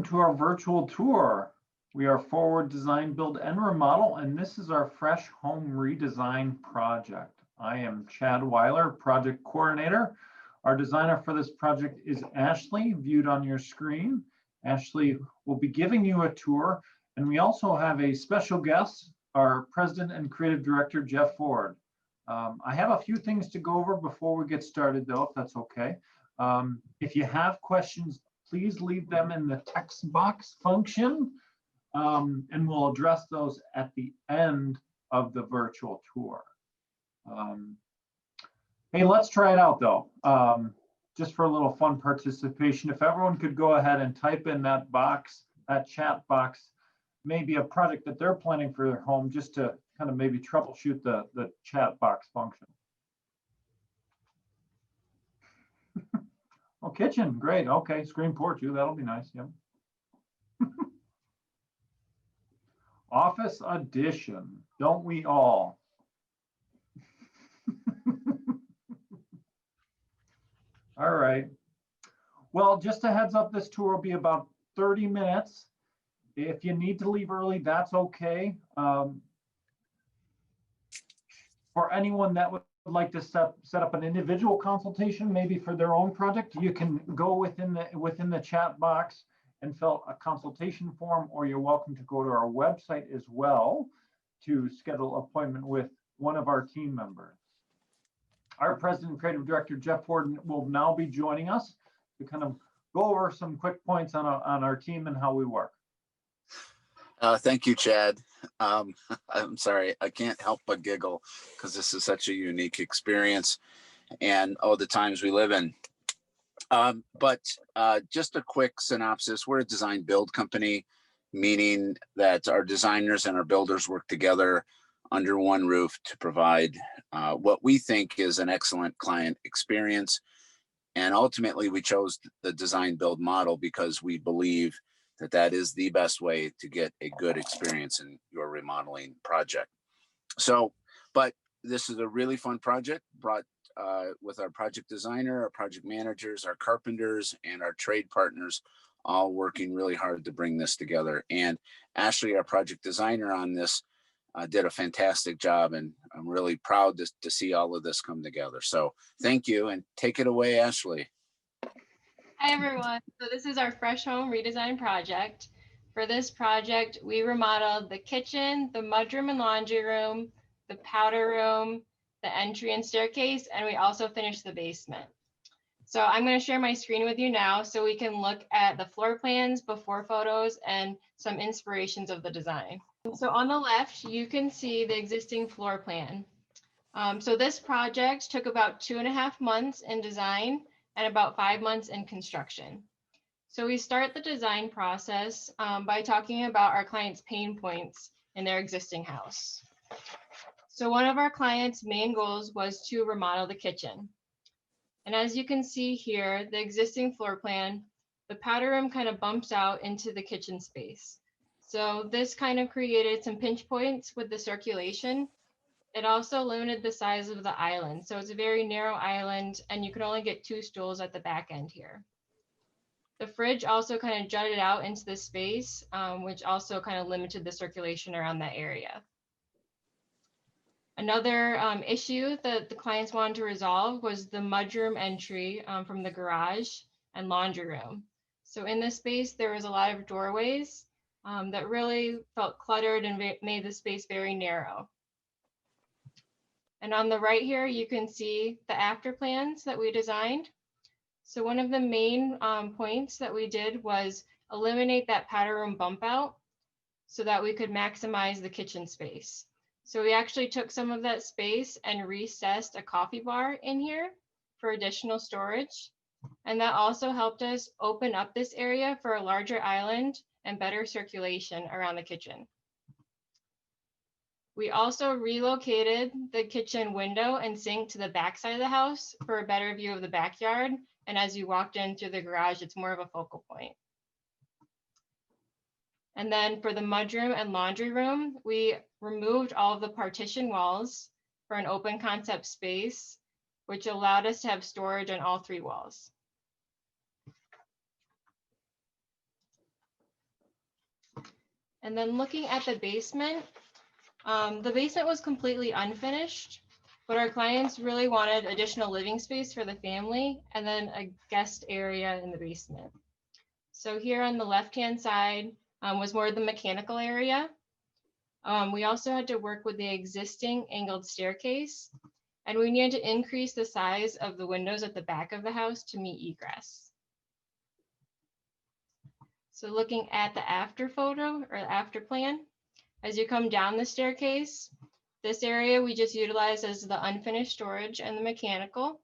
To our virtual tour. We are Forward Design, Build, and Remodel, and this is our Fresh Home Redesign project. I am Chad Weiler, Project Coordinator. Our designer for this project is Ashley, viewed on your screen. Ashley will be giving you a tour, and we also have a special guest, our President and Creative Director, Jeff Ford. I have a few things to go over before we get started, though, if that's okay. If you have questions, please leave them in the text box function, and we'll address those at the end of the virtual tour. Hey, let's try it out though. Just for a little fun participation, if everyone could go ahead and type in that box, that chat box, maybe a project that they're planning for their home, just to kind of maybe troubleshoot the chat box function. Oh, kitchen, great. Okay, screen port too. That'll be nice. Yep. Office addition, don't we all? All right. Well, just a heads up, this tour will be about 30 minutes. If you need to leave early, that's okay. For anyone that would like to set up an individual consultation, maybe for their own project, you can go within the chat box and fill a consultation form, or you're welcome to go to our website as well to schedule an appointment with one of our team members. Our President and Creative Director, Jeff Ford, will now be joining us to kind of go over some quick points on our team and how we work. Thank you, Chad. I'm sorry, I can't help but giggle because this is such a unique experience and the times we live in. But just a quick synopsis, we're a design build company, meaning that our designers and our builders work together under one roof to provide what we think is an excellent client experience. And ultimately, we chose the design build model because we believe that that is the best way to get a good experience in your remodeling project. So, but this is a really fun project brought with our project designer, our project managers, our carpenters, and our trade partners, all working really hard to bring this together. And Ashley, our project designer on this, did a fantastic job, and I'm really proud to see all of this come together. So thank you, and take it away, Ashley. Hi everyone, so this is our Fresh Home Redesign project. For this project, we remodeled the kitchen, the mudroom and laundry room, the powder room, the entry and staircase, and we also finished the basement. So I'm going to share my screen with you now so we can look at the floor plans, before photos, and some inspirations of the design. So on the left, you can see the existing floor plan. So this project took about 2.5 months in design and about 5 months in construction. So we start the design process by talking about our clients' pain points in their existing house. So one of our clients' main goals was to remodel the kitchen. And as you can see here, the existing floor plan, the powder room kind of bumps out into the kitchen space. So this kind of created some pinch points with the circulation. It also limited the size of the island. So it's a very narrow island and you can only get 2 stools at the back end here. The fridge also kind of jutted out into the space, which also kind of limited the circulation around that area. Another issue that the clients wanted to resolve was the mudroom entry from the garage and laundry room. So in this space, there was a lot of doorways that really felt cluttered and made the space very narrow. And on the right here, you can see the after plans that we designed. So one of the main points that we did was eliminate that powder room bump out so that we could maximize the kitchen space. So we actually took some of that space and recessed a coffee bar in here for additional storage. And that also helped us open up this area for a larger island and better circulation around the kitchen. We also relocated the kitchen window and sink to the back side of the house for a better view of the backyard. And as you walked in through the garage, it's more of a focal point. And then for the mudroom and laundry room, we removed all of the partition walls for an open concept space, which allowed us to have storage on all 3 walls. And then looking at the basement was completely unfinished, but our clients really wanted additional living space for the family and then a guest area in the basement. So here on the left-hand side was more the mechanical area. We also had to work with the existing angled staircase, and we needed to increase the size of the windows at the back of the house to meet egress. So looking at the after photo or after plan, as you come down the staircase, this area we just utilized as the unfinished storage and the mechanical.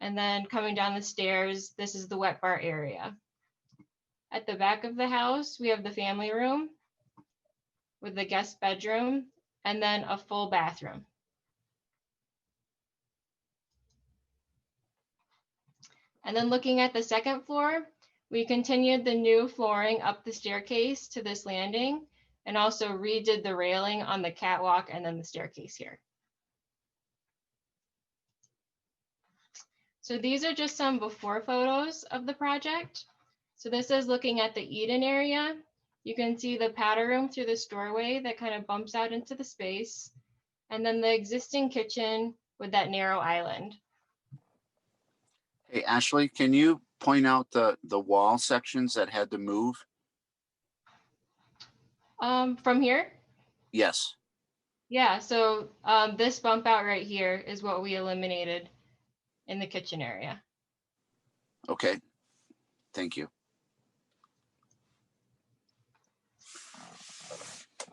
And then coming down the stairs, this is the wet bar area. At the back of the house, we have the family room with the guest bedroom and then a full bathroom. And then looking at the second floor, we continued the new flooring up the staircase to this landing and also redid the railing on the catwalk and then the staircase here. So these are just some before photos of the project. So this is looking at the eat-in area. You can see the powder room through this doorway that kind of bumps out into the space. And then the existing kitchen with that narrow island. Hey, Ashley, can you point out the wall sections that had to move? From here? Yes. Yeah, so this bump out right here is what we eliminated in the kitchen area. Okay. Thank you.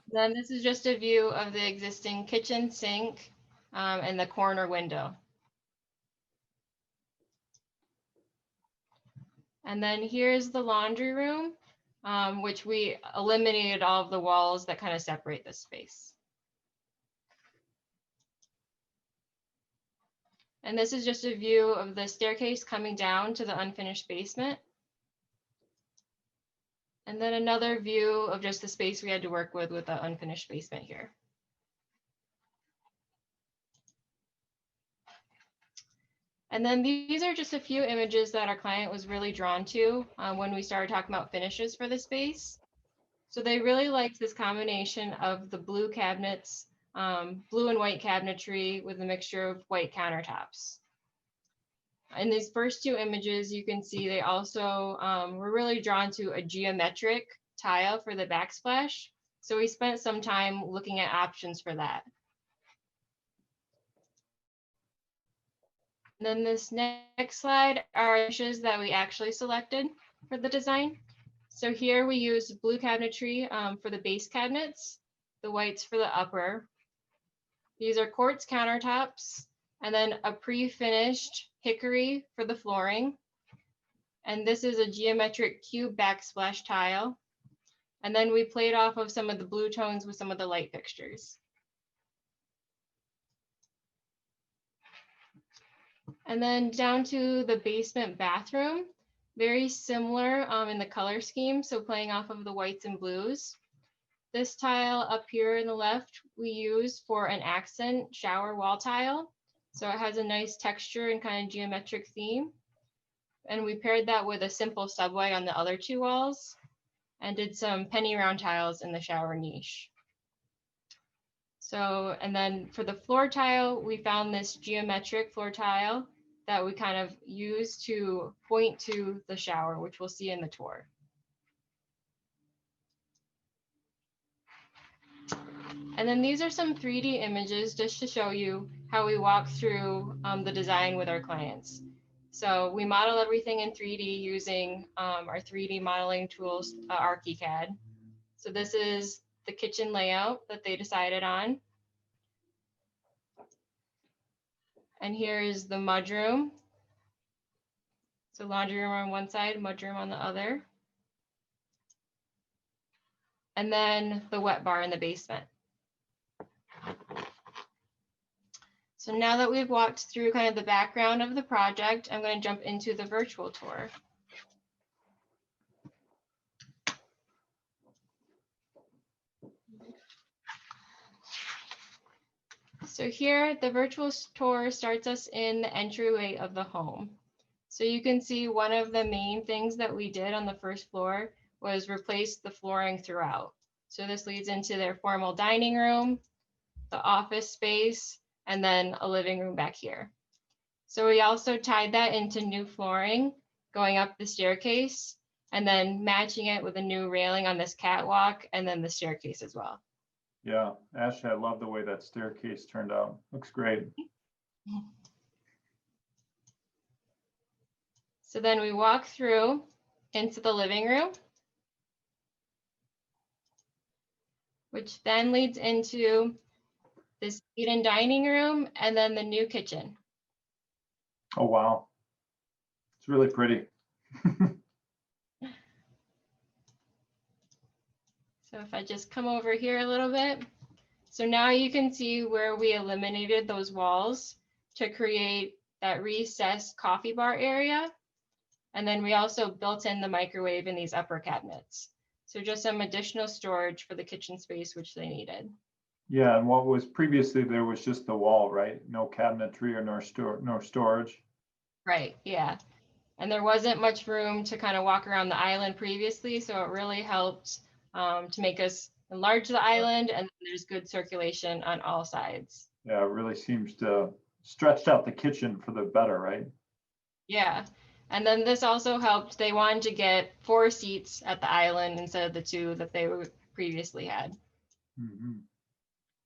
Then this is just a view of the existing kitchen sink and the corner window. And then here's the laundry room, which we eliminated all of the walls that kind of separate this space. And this is just a view of the staircase coming down to the unfinished basement. And then another view of just the space we had to work with the unfinished basement here. And then these are just a few images that our client was really drawn to when we started talking about finishes for the space. So they really liked this combination of the blue cabinets, blue and white cabinetry with a mixture of white countertops. In these first two images, you can see they also were really drawn to a geometric tile for the backsplash. So we spent some time looking at options for that. And then this next slide are finishes that we actually selected for the design. So here we use blue cabinetry for the base cabinets, the whites for the upper. These are quartz countertops, and then a pre-finished hickory for the flooring. And this is a geometric cube backsplash tile. And then we played off of some of the blue tones with some of the light fixtures. And then down to the basement bathroom, very similar in the color scheme, so playing off of the whites and blues. This tile up here in the left, we use for an accent shower wall tile. So it has a nice texture and kind of geometric theme. And we paired that with a simple subway on the other two walls and did some penny round tiles in the shower niche. So, and then for the floor tile, we found this geometric floor tile that we kind of use to point to the shower, which we'll see in the tour. And then these are some 3D images just to show you how we walk through the design with our clients. So we model everything in 3D using our 3D modeling tools, ArchiCAD. So this is the kitchen layout that they decided on. And here is the mudroom. So laundry room on one side, mudroom on the other. And then the wet bar in the basement. So now that we've walked through kind of the background of the project, I'm going to jump into the virtual tour. So here, the virtual tour starts us in the entryway of the home. So you can see one of the main things that we did on the first floor was replace the flooring throughout. So this leads into their formal dining room, the office space, and then a living room back here. So we also tied that into new flooring going up the staircase, and then matching it with a new railing on this catwalk and then the staircase as well. Yeah, Ashley, I love the way that staircase turned out. Looks great. So then we walk through into the living room, which then leads into this eat-in dining room and then the new kitchen. Oh, wow. It's really pretty. So if I just come over here a little bit. So now you can see where we eliminated those walls to create that recessed coffee bar area. And then we also built in the microwave in these upper cabinets. So just some additional storage for the kitchen space, which they needed. Yeah, and what was previously there was just the wall, right? No cabinetry or no storage. Right, yeah. And there wasn't much room to kind of walk around the island previously, so it really helped to make us enlarge the island, and there's good circulation on all sides. Yeah, it really seems to stretched out the kitchen for the better, right? Yeah. And then this also helped. They wanted to get 4 seats at the island instead of the 2 that they previously had. Mm-hmm.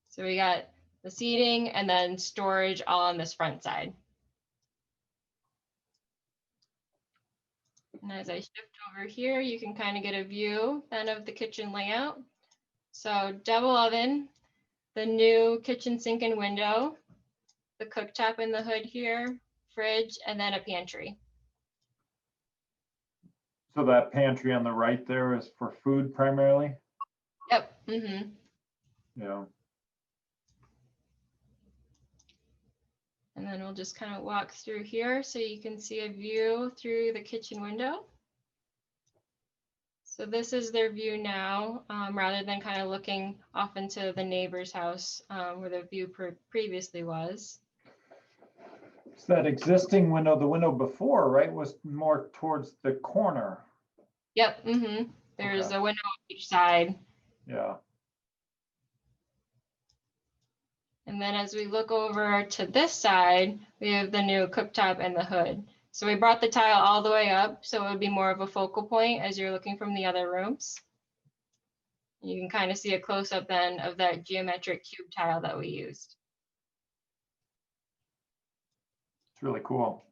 So we got the seating and then storage all on this front side. And as I shift over here, you can kind of get a view then of the kitchen layout. So double oven, the new kitchen sink and window, the cooktop in the hood here, fridge, and then a pantry. So that pantry on the right there is for food primarily? Yep. Mm-hmm. Yeah. And then we'll just kind of walk through here so you can see a view through the kitchen window. So this is their view now, rather than kind of looking off into the neighbor's house where the view previously was. So that existing window, the window before, right, was more towards the corner. Yep. Mm-hmm. There's Okay. a window on each side. Yeah. And then as we look over to this side, we have the new cooktop and the hood. So we brought the tile all the way up, so it would be more of a focal point as you're looking from the other rooms. You can kind of see a close-up then of that geometric cube tile that we used. It's really cool.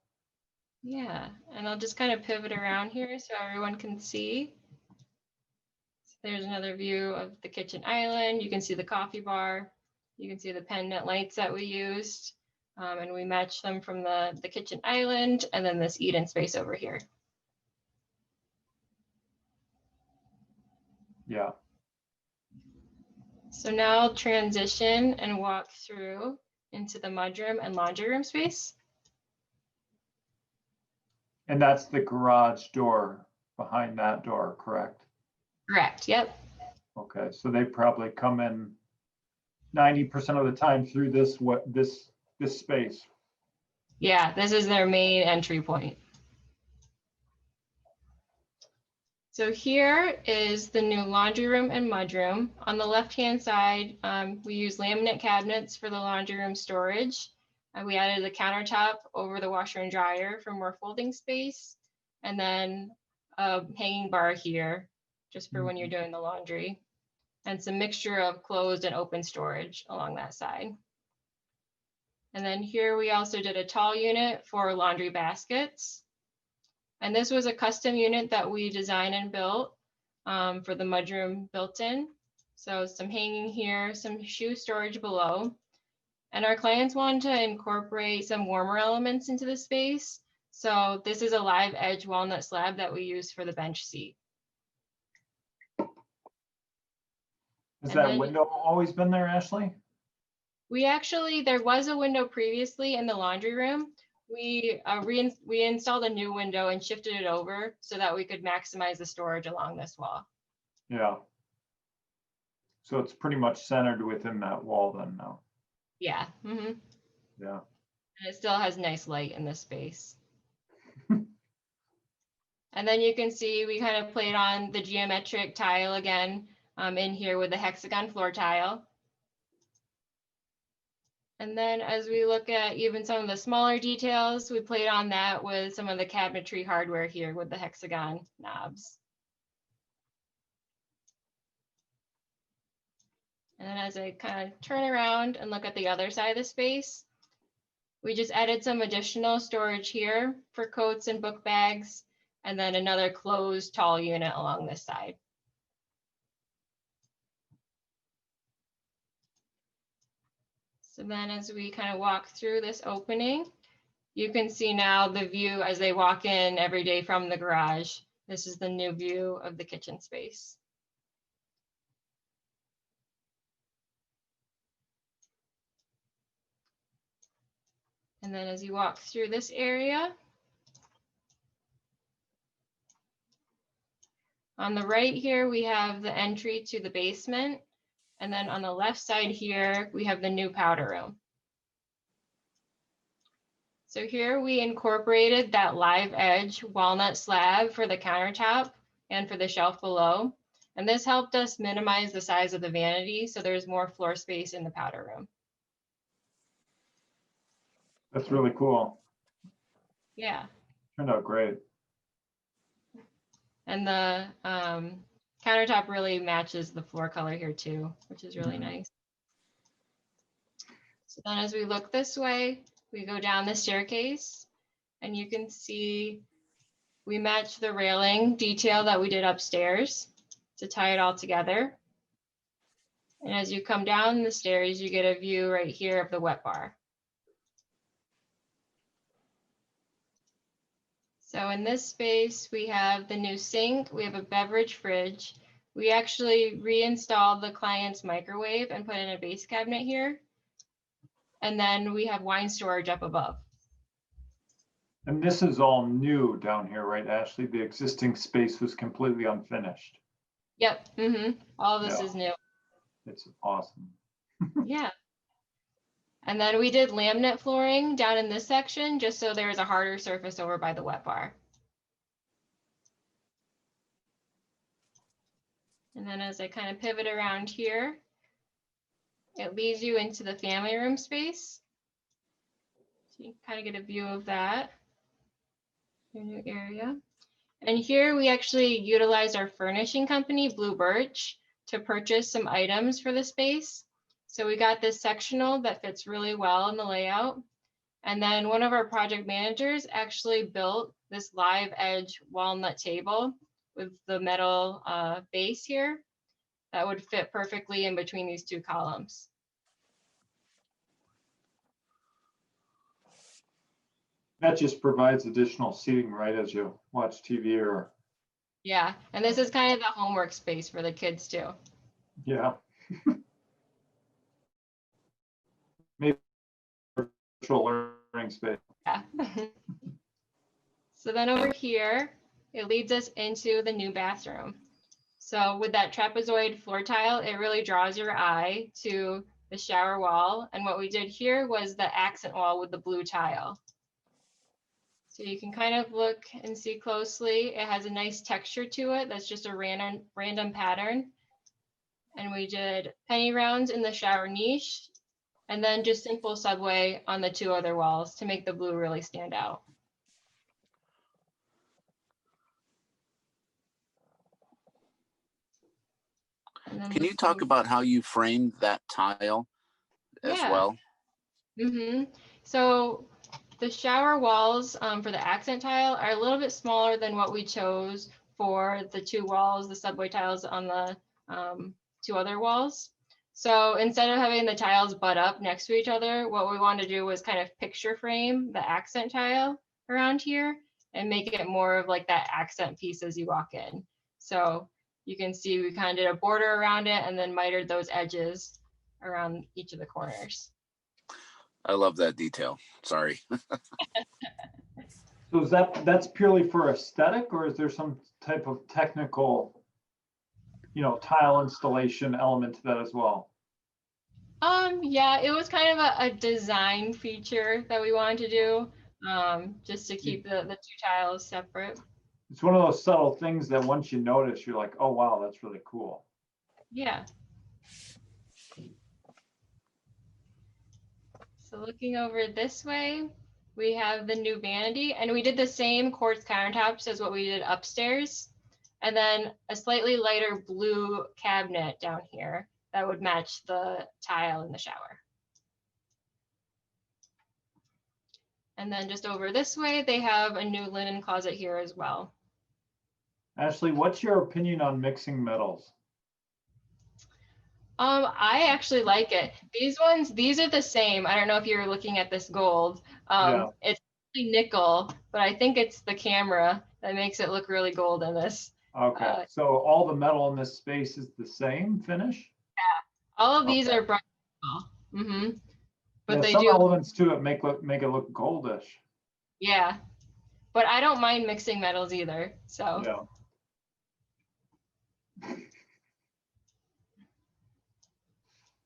Yeah, and I'll just kind of pivot around here so everyone can see. So there's another view of the kitchen island. You can see the coffee bar. You can see the pendant lights that we used. And we matched them from the kitchen island and then this eat-in space over here. Yeah. So now I'll transition and walk through into the mudroom and laundry room space. And that's the garage door behind that door, correct? Correct, yep. Okay, so they probably come in 90% of the time through this space. Yeah, this is their main entry point. So here is the new laundry room and mudroom. On the left-hand side, we use laminate cabinets for the laundry room storage. We added the countertop over the washer and dryer for more folding space, and then a hanging bar here just for when you're doing the laundry, and some mixture of closed and open storage along that side. And then here we also did a tall unit for laundry baskets. And this was a custom unit that we designed and built for the mudroom built-in. So some hanging here, some shoe storage below. And our clients wanted to incorporate some warmer elements into the space. So this is a live edge walnut slab that we use for the bench seat. Has that window always been there, Ashley? There was a window previously in the laundry room. We installed a new window and shifted it over so that we could maximize the storage along this wall. Yeah. So it's pretty much centered within that wall then now. Yeah. Mm-hmm. Yeah. And it still has nice light in this space. And then you can see we kind of played on the geometric tile again in here with the hexagon floor tile. And then as we look at even some of the smaller details, we played on that with some of the cabinetry hardware here with the hexagon knobs. And then as I kind of turn around and look at the other side of the space, we just added some additional storage here for coats and book bags, and then another closed tall unit along this side. So then as we kind of walk through this opening, you can see now the view as they walk in every day from the garage. This is the new view of the kitchen space. And then as you walk through this area, on the right here, we have the entry to the basement. And then on the left side here, we have the new powder room. So here we incorporated that live edge walnut slab for the countertop and for the shelf below. And this helped us minimize the size of the vanity, so there's more floor space in the powder room. That's really cool. Yeah. Turned out great. And the countertop really matches the floor color here too, which is really nice. So then as we look this way, we go down the staircase and you can see we match the railing detail that we did upstairs to tie it all together. And as you come down the stairs, you get a view right here of the wet bar. So in this space, we have the new sink, we have a beverage fridge. We actually reinstalled the client's microwave and put in a base cabinet here. And then we have wine storage up above. And this is all new down here, right, Ashley? The existing space was completely unfinished. Yep. All of this is new. It's awesome. Yeah. And then we did laminate flooring down in this section, just so there's a harder surface over by the wet bar. And then as I kind of pivot around here, it leads you into the family room space. So you can kind of get a view of that, your new area. And here we actually utilized our furnishing company, Blue Birch, to purchase some items for the space. So we got this sectional that fits really well in the layout. And then one of our project managers actually built this live edge walnut table with the metal base here that would fit perfectly in between these two columns. That just provides additional seating, right, as you watch TV or. Yeah, and this is kind of the homework space for the kids too. Yeah. Maybe virtual learning space. Yeah. So then over here, it leads us into the new bathroom. So with that trapezoid floor tile, it really draws your eye to the shower wall. And what we did here was the accent wall with the blue tile. So you can kind of look and see closely. It has a nice texture to it. That's just a random pattern. And we did penny rounds in the shower niche, and then just simple subway on the two other walls to make the blue really stand out. Can you talk about how you framed that tile as well? So the shower walls for the accent tile are a little bit smaller than what we chose for the two walls, the subway tiles on the two other walls. So instead of having the tiles butt up next to each other, what we wanted to do was kind of picture frame the accent tile around here and make it more of like that accent piece as you walk in. So you can see we kind of did a border around it and then mitered those edges around each of the corners. I love that detail. Sorry. So is that's purely for aesthetic, or is there some type of technical, tile installation element to that as well? Yeah, it was kind of a design feature that we wanted to do, just to keep the two tiles separate. It's one of those subtle things that once you notice, you're like, oh, wow, that's really cool. Yeah. So looking over this way, we have the new vanity, and we did the same quartz countertops as what we did upstairs, and then a slightly lighter blue cabinet down here that would match the tile in the shower. And then just over this way, they have a new linen closet here as well. Ashley, what's your opinion on mixing metals? I actually like it. These are the same. I don't know if you're looking at this gold. Yeah. It's really nickel, but I think it's the camera that makes it look really gold in this. Okay, so all the metal in this space is the same finish? All of these Okay. are bright nickel. Mm-hmm. But Yeah, they some do, elements to it make it look goldish. yeah. But I don't mind mixing metals either. So Yeah.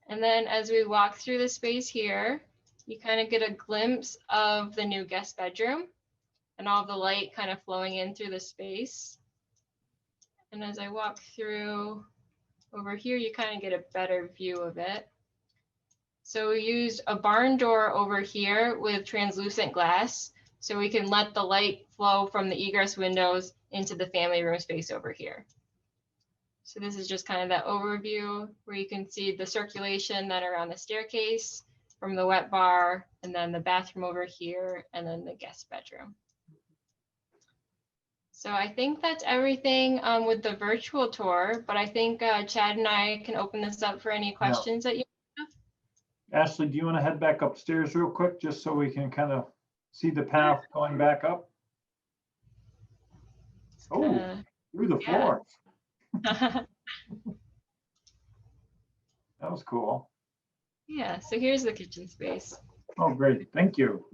and then as we walk through the space here, you kind of get a glimpse of the new guest bedroom and all the light kind of flowing in through the space. And as I walk through over here, you kind of get a better view of it. So we used a barn door over here with translucent glass, so we can let the light flow from the egress windows into the family room space over here. So this is just kind of that overview where you can see the circulation then around the staircase from the wet bar, and then the bathroom over here, and then the guest bedroom. So I think that's everything with the virtual tour, but I think Chad and I can open this up for any questions that you have. Ashley, do you want to head back upstairs real quick, just so we can kind of see the path going back up? Oh, through the floor. That was cool. Yeah, so here's the kitchen space. Oh, great. Thank you.